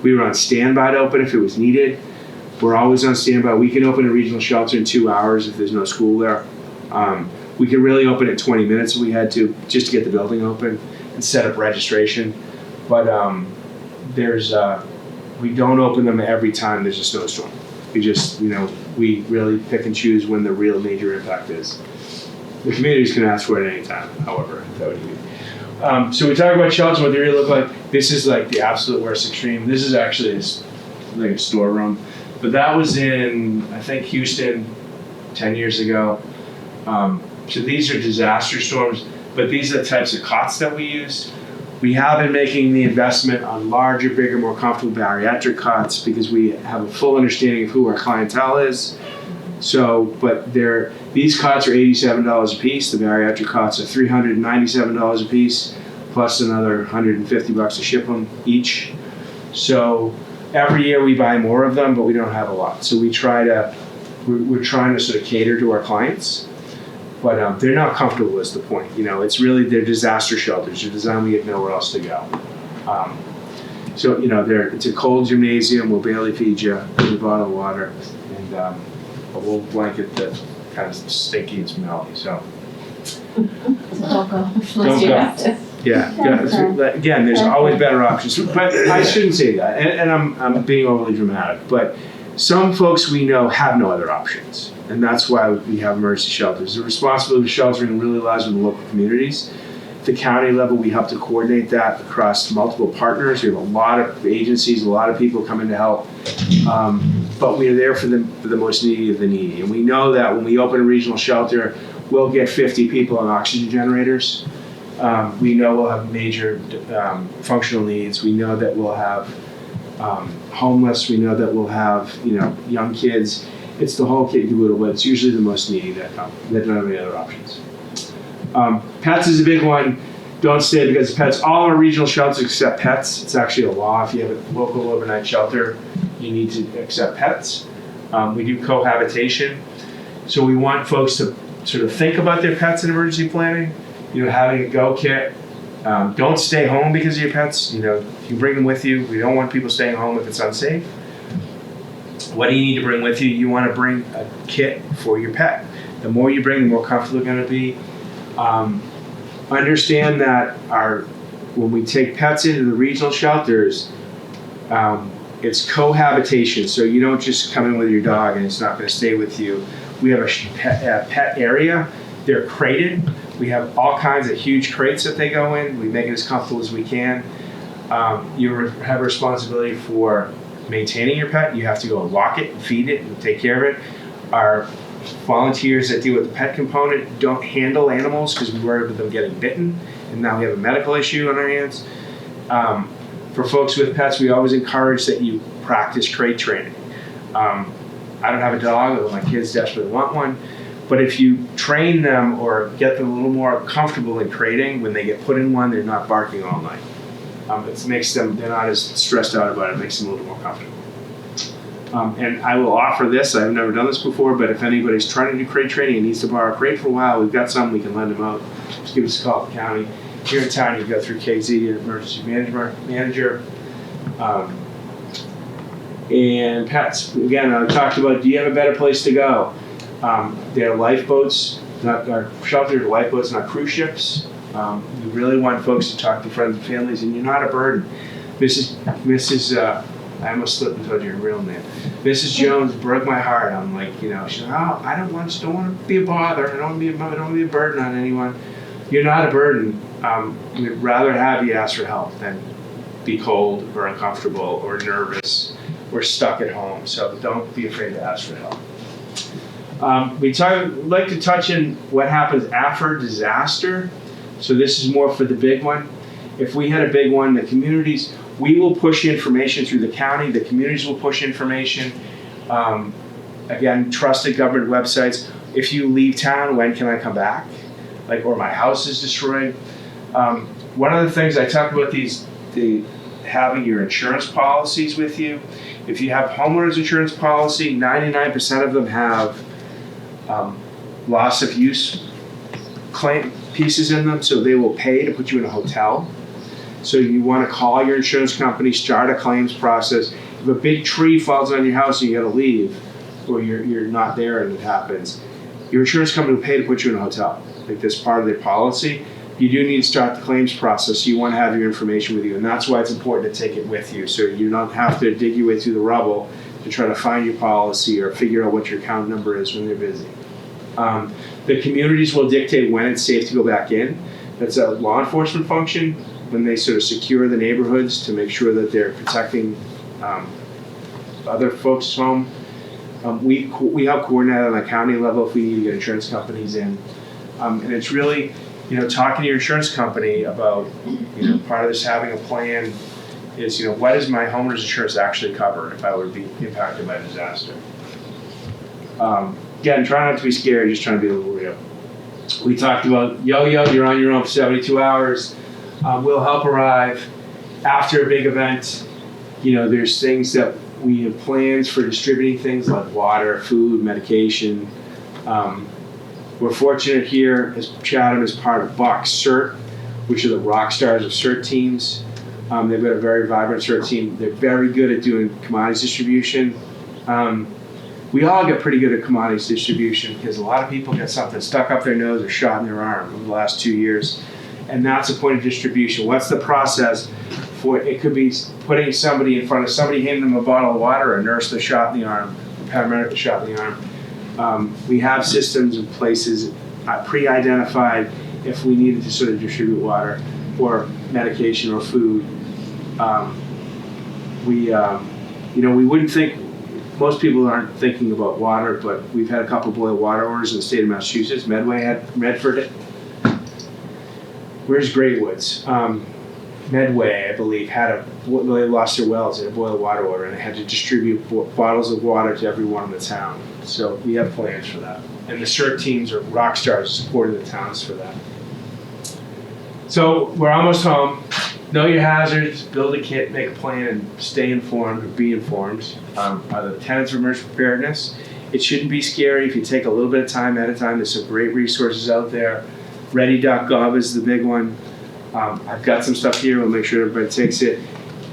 We were on standby to open if it was needed. We're always on standby. We can open a regional shelter in 2 hours if there's no school there. We could really open it in 20 minutes if we had to, just to get the building open and set up registration. But we don't open them every time there's a snowstorm. We just, we really pick and choose when the real major impact is. The communities can ask for it at any time, however, if that would be. So we talk about shelters, what they really look like. This is like the absolute worst extreme. This is actually like a storeroom. But that was in, I think, Houston 10 years ago. So these are disaster storms, but these are the types of cots that we use. We have been making the investment on larger, bigger, more comfortable bariatric cots because we have a full understanding of who our clientele is. So, but these cots are $87 a piece. The bariatric cots are $397 a piece, plus another $150 to ship them each. So every year we buy more of them, but we don't have a lot. So we're trying to sort of cater to our clients, but they're not comfortable is the point. It's really, they're disaster shelters. They're designed, we have nowhere else to go. So, it's a cold gymnasium. We'll barely feed you with a bottle of water, and a wool blanket that's kind of stinky and smelly. So Don't go. Don't go. Yeah. Again, there's always better options, but I shouldn't say that. And I'm being overly dramatic, but Some folks we know have no other options, and that's why we have emergency shelters. The responsibility of sheltering really lies with the local communities. At the county level, we help to coordinate that across multiple partners. We have a lot of agencies, a lot of people coming to help, but we are there for the most needy of the needy. And we know that when we open a regional shelter, we'll get 50 people on oxygen generators. We know we'll have major functional needs. We know that we'll have homeless. We know that we'll have young kids. It's the whole kit and caboodle, but it's usually the most needy that don't have any other options. Pets is a big one. Don't stay because of pets. All our regional shelters accept pets. It's actually a law. If you have a local overnight shelter, you need to accept pets. We do cohabitation. So we want folks to sort of think about their pets in emergency planning. Having a go kit. Don't stay home because of your pets. You can bring them with you. We don't want people staying home if it's unsafe. What do you need to bring with you? You want to bring a kit for your pet. The more you bring, the more comfortable they're going to be. Understand that when we take pets into the regional shelters, it's cohabitation. So you don't just come in with your dog and it's not going to stay with you. We have a pet area. They're crated. We have all kinds of huge crates that they go in. We make it as comfortable as we can. You have a responsibility for maintaining your pet. You have to go walk it, feed it, and take care of it. Our volunteers that deal with the pet component don't handle animals because we worry about them getting bitten, and now we have a medical issue on our hands. For folks with pets, we always encourage that you practice crate training. I don't have a dog, although my kids desperately want one. But if you train them or get them a little more comfortable in crating, when they get put in one, they're not barking all night. They're not as stressed out about it. It makes them a little more comfortable. And I will offer this. I've never done this before, but if anybody's trying to do crate training and needs to borrow a crate for a while, we've got some we can lend them out. Just give us a call at the county. Here in town, you go through KZ, your emergency manager. And pets. Again, I talked about, do you have a better place to go? They're lifeboats, not our shelters are lifeboats, not cruise ships. We really want folks to talk to friends and families, and you're not a burden. I almost slipped and told you her real name. Mrs. Jones broke my heart. I'm like, she said, I don't want to be a bother. I don't want to be a burden on anyone. You're not a burden. We'd rather have you ask for help than be cold or uncomfortable or nervous or stuck at home. So don't be afraid to ask for help. We'd like to touch on what happens after disaster. So this is more for the big one. If we had a big one, the communities, we will push information through the county. The communities will push information. Again, trusted government websites. If you leave town, when can I come back? Or my house is destroyed. One of the things I talked about having your insurance policies with you. If you have homeowners insurance policy, 99% of them have loss of use claim pieces in them, so they will pay to put you in a hotel. So you want to call your insurance company, start a claims process. If a big tree falls on your house and you got to leave, or you're not there and it happens, your insurance company will pay to put you in a hotel. That's part of their policy. You do need to start the claims process. You want to have your information with you, and that's why it's important to take it with you, so you don't have to dig your way through the rubble to try to find your policy or figure out what your account number is when they're busy. The communities will dictate when it's safe to go back in. That's a law enforcement function when they sort of secure the neighborhoods to make sure that they're protecting other folks' home. We help coordinate on a county level if we need to get insurance companies in. And it's really, talking to your insurance company about, part of this having a plan is, what does my homeowner's insurance actually cover if I would be impacted by a disaster? Again, try not to be scared, just trying to be a little real. We talked about yo-yo, you're on your own for 72 hours. We'll help arrive after a big event. There's things that we have plans for distributing things like water, food, medication. We're fortunate here as Chatham is part of Buck's CERT, which are the rock stars of CERT teams. They've got a very vibrant CERT team. They're very good at doing commodities distribution. We all get pretty good at commodities distribution because a lot of people get something stuck up their nose or shot in their arm over the last 2 years. And that's a point of distribution. What's the process it could be putting somebody in front of somebody, handing them a bottle of water, a nurse with a shot in the arm, a paramedic with a shot in the arm. We have systems in places pre-identified if we needed to sort of distribute water or medication or food. We wouldn't think, most people aren't thinking about water, but we've had a couple of boil water orders in the state of Massachusetts. Medford. Where's Great Woods? Medway, I believe, they lost their wells in a boil water order, and they had to distribute bottles of water to everyone in the town. So we have plans for that. And the CERT teams are rock stars supporting the towns for that. So we're almost home. Know your hazards, build a kit, make a plan, and stay informed or be informed. Are the tenets of emergency preparedness. It shouldn't be scary if you take a little bit of time at a time. There's some great resources out there. Ready.gov is the big one. I've got some stuff here. We'll make sure everybody takes it.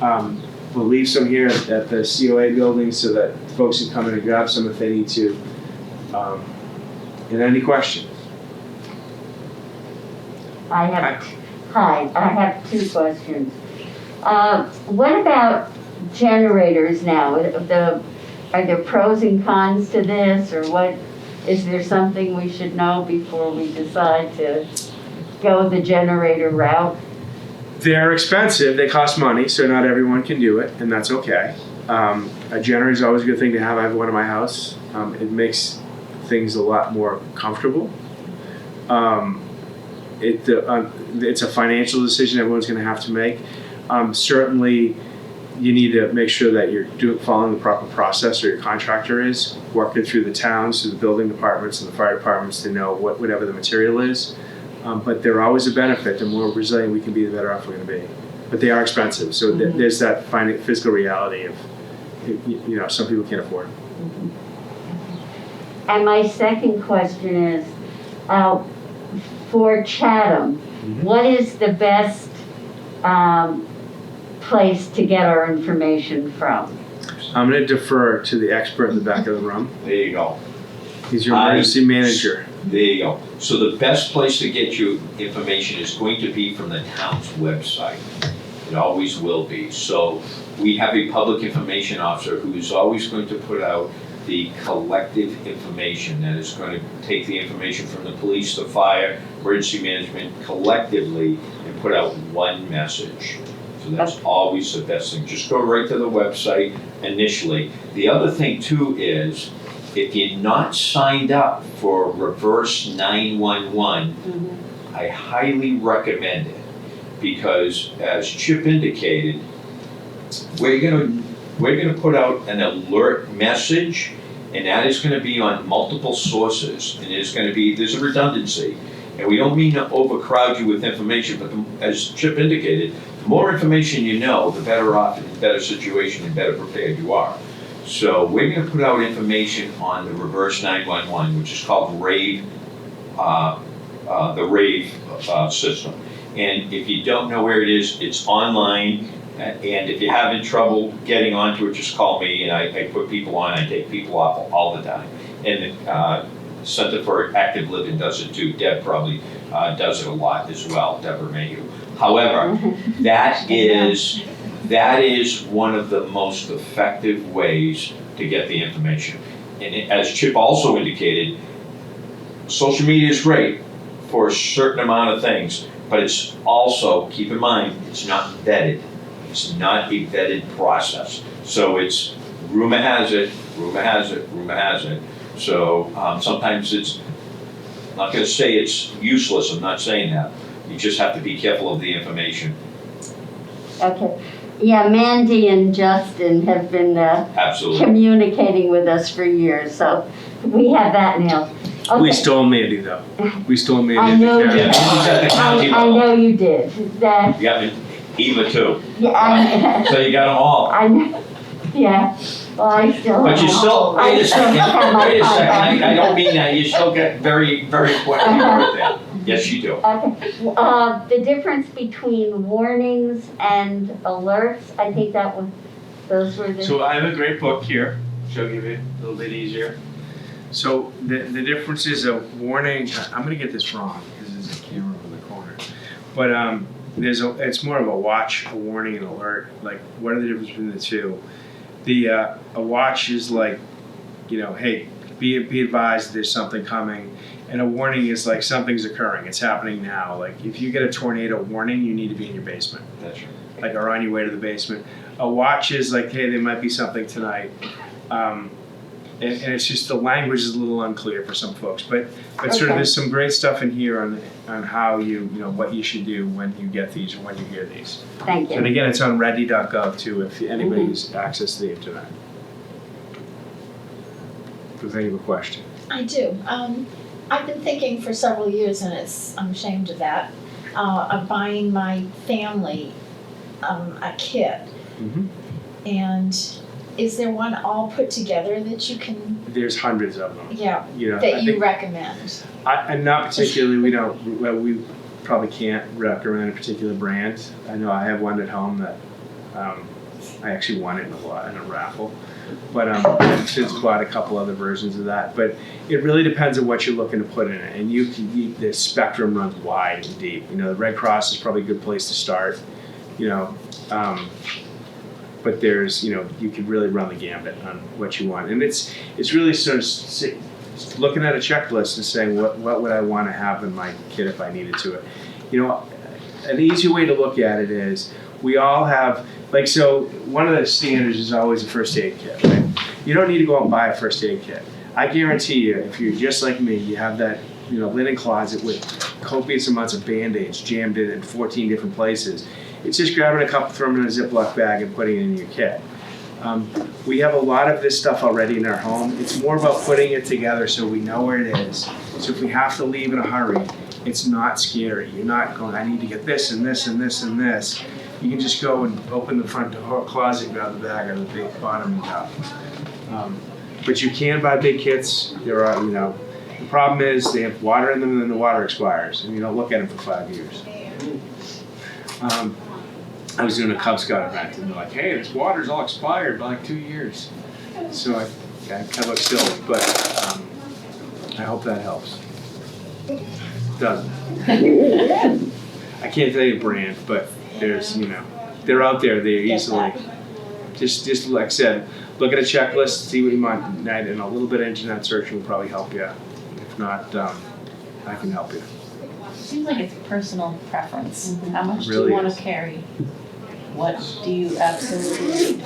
We'll leave some here at the COA building so that folks can come in and grab some if they need to. And any questions? I have two questions. What about generators now? Are there pros and cons to this, or what? Is there something we should know before we decide to go the generator route? They're expensive. They cost money, so not everyone can do it, and that's okay. A generator is always a good thing to have. I have one in my house. It makes things a lot more comfortable. It's a financial decision everyone's going to have to make. Certainly, you need to make sure that you're following the proper process, or your contractor is working through the towns, through the building departments and the fire departments to know whatever the material is. But they're always a benefit. The more resilient we can be, the better off we're going to be. But they are expensive, so there's that physical reality of some people can't afford it. And my second question is, for Chatham, what is the best place to get our information from? I'm going to defer to the expert in the back of the room. There you go. He's your emergency manager. There you go. So the best place to get you information is going to be from the town's website. It always will be. So we have a public information officer who is always going to put out the collective information that is going to take the information from the police, the fire, emergency management collectively and put out one message. So that's always the best thing. Just go right to the website initially. The other thing too is, if you're not signed up for Reverse 911, I highly recommend it, because as Chip indicated, we're gonna put out an alert message, and that is gonna be on multiple sources, and there's a redundancy. And we don't mean to overcrowd you with information, but as Chip indicated, the more information you know, the better off, in the better situation, and better prepared you are. So we're going to put out information on the Reverse 911, which is called RAVE, the RAVE system. And if you don't know where it is, it's online. And if you're having trouble getting onto it, just call me, and I put people on. I take people off all the time. And the Center for Active Living does it too. Deb probably does it a lot as well, Deborah Mayhew. However, that is one of the most effective ways to get the information. And as Chip also indicated, social media is great for a certain amount of things, but it's also, keep in mind, it's not vetted. It's not a vetted process. So it's rumor has it, rumor has it, rumor has it. So sometimes I'm not going to say it's useless, I'm not saying that. You just have to be careful of the information. Okay. Yeah, Mandy and Justin have been Absolutely. Communicating with us for years, so we have that now. Okay. We stole Mandy, though. We stole Mandy. I know you at the did. county. She's at the county I level. know you did. That, Yeah, Eva too. yeah, So you got them all. I know. Yeah. Well, I still. But you still, I wait a still have my second, contact. I don't mean that, you still get very, very important with that. Yes, you do. Okay. The difference between warnings and alerts, I think those were the. So I have a great book here, which I'll give you a little bit easier. So the difference is a warning. I'm going to get this wrong because there's a camera in the corner. But it's more of a watch, a warning, and alert. Like, what are the difference between the two? A watch is like, hey, be advised there's something coming. And a warning is like something's occurring. It's happening now. Like if you get a tornado warning, you need to be in your basement. That's right. Like or on your way to the basement. A watch is like, hey, there might be something tonight. And it's just the language is a little unclear for some folks. But sort of there's some great stuff in here on how what you should do when you get these or when you hear these. Thank you. And again, it's on ready.gov too if anybody has access to the internet. Does anyone have a question? I do. I've been thinking for several years, and I'm ashamed of that, of buying my family a kit. Mm-hmm. And is there one all put together that you can, There's hundreds of them. that I you think- recommend? And not particularly, we probably can't recommend a particular brand. I know I have one at home that I actually won it in a raffle. But I've since bought a couple other versions of that. But it really depends on what you're looking to put in it. And the spectrum runs wide and deep. The Red Cross is probably a good place to start. But there's, you could really run the gambit on what you want. And it's really sort of looking at a checklist and saying, what would I want to have in my kit if I needed to? An easy way to look at it is we all have, so one of the standards is always a first aid kit, right? You don't need to go out and buy a first aid kit. I guarantee you, if you're just like me, you have that, linen closet with copious amounts of Band-Aids jammed in 14 different places. It's just grabbing a couple, throwing them in a Ziploc bag and putting it in your kit. We have a lot of this stuff already in our home. It's more about putting it together so we know where it is. So if we have to leave in a hurry, it's not scary. You're not going, I need to get this and this and this and this. You can just go and open the front door closet, grab the bag out of the big bottom and top. But you can buy big kits. There are, the problem is they have water in them and then the water expires and you don't look at them for 5 years. I was doing a Cub Scout event and they're like, hey, this water's all expired by 2 years. So I kind of look silly, but I hope that helps. Doesn't. I can't tell you a brand, but there's, they're out there. They're easily, just like I said, look at a checklist, see what you want, and a little bit of internet searching will probably help you. If not, I can help you. Seems like it's personal preference. How much do Really you want is. to carry? What do you absolutely need?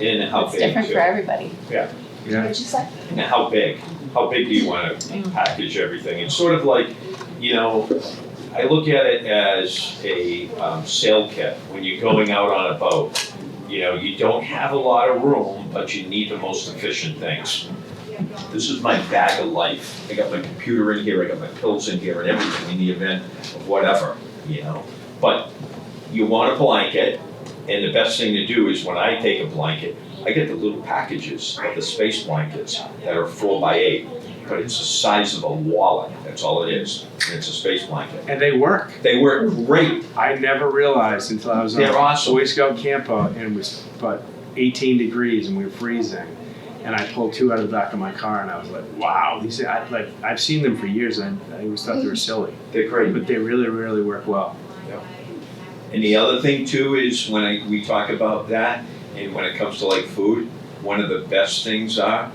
And how It's big different too. for everybody. Yeah. What'd you say? And how big? How big do you want to package everything? It's sort of like, I look at it as a sail kit. When you're going out on a boat, you don't have a lot of room, but you need the most efficient things. This is my bag of life. I got my computer in here, I got my pills in here and everything in the event of whatever, But you want a blanket, and the best thing to do is when I take a blanket, I get the little packages of the space blankets that are 4x8, but it's the size of a wallet, that's all it is. And it's a space blanket. And they work. They work great. I never realized until I was on They're a awesome. Boy Scout camp out and it was about 18 degrees and we were freezing. And I pulled 2 out of the back of my car and I was like, wow, I've seen them for years and I always thought they were silly. They're great. But they really, really work well. And the other thing too is when we talk about that, and when it comes to like food, one of the best things are,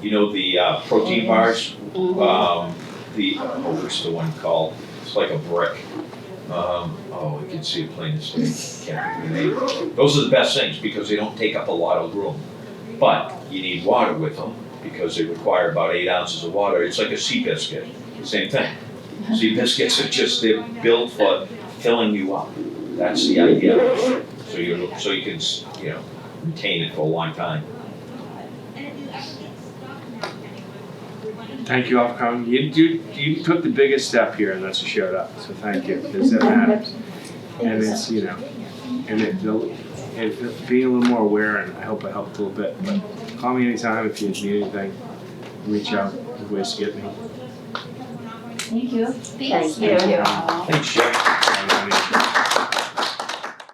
the protein bars, what's the one called? It's like a brick. You can see it plain as day. Can't think of the name. Those are the best things because they don't take up a lot of room. But you need water with them because they require about 8 ounces of water. It's like a sea biscuit, same thing. Sea biscuits are they're built for filling you up. That's the idea. So you can, retain it for a long time. Thank you all for coming. You took the biggest step here and that's you showed up. So thank you. Because that matters. And it's, and being a little more aware and I hope I helped a little bit. But call me anytime if you need anything. Reach out. There's ways to get me. Thank you. Thank you. Thank you. Thanks, Jeff. Thank you.